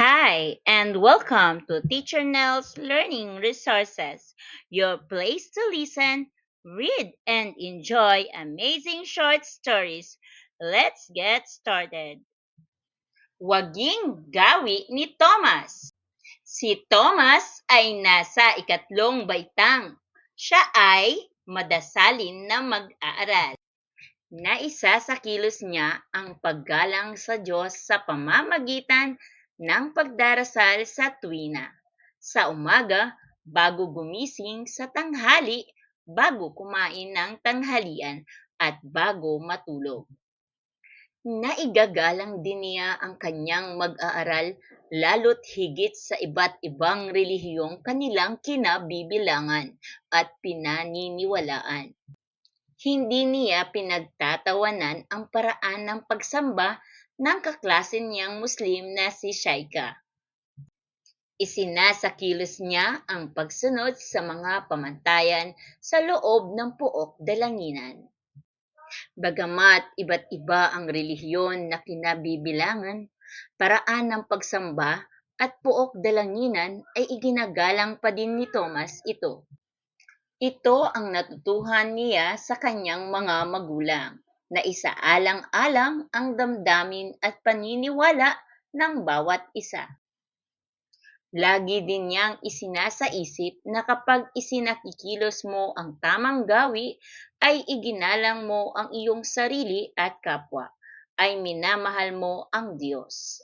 Hi, and welcome to Teacher Nell's Learning Resources, your place to listen, read, and enjoy amazing short stories. Let's get started. Waging gawi ni Thomas. Si Thomas ay nasa ikatlong baitang. Siya ay madasalin na mag-aaral. Naisa sa kilos niya ang paggalang sa Diyos sa pamamagitan ng pagdarasal sa tuwina. Sa umaga, bago gumising, sa tanghali, bago kumain ng tanghalian, at bago matulog. Naigagalang din niya ang kanyang mag-aaral lalo't higit sa iba't ibang relihiyong kanilang kinabibilangan at pinaniniwalaan. Hindi niya pinagtatawanan ang paraan ng pagsamba ng kaklase niyang Muslim na si Shaika. Isinasakilos niya ang pagsunod sa mga pamantayan sa loob ng Pook Dalanginan. Bagamat iba't iba ang relihiyon na kinabibilangan, paraan ng pagsamba at Pook Dalanginan ay iginagalang pa din ni Thomas ito. Ito ang natutuhan niya sa kanyang mga magulang, na isaalang-alang ang damdamin at paniniwala ng bawat isa. Lagi din niyang isinasaisip na kapag isinakikilos mo ang tamang gawi, ay iginalang mo ang iyong sarili at kapwa, ay minamahal mo ang Diyos.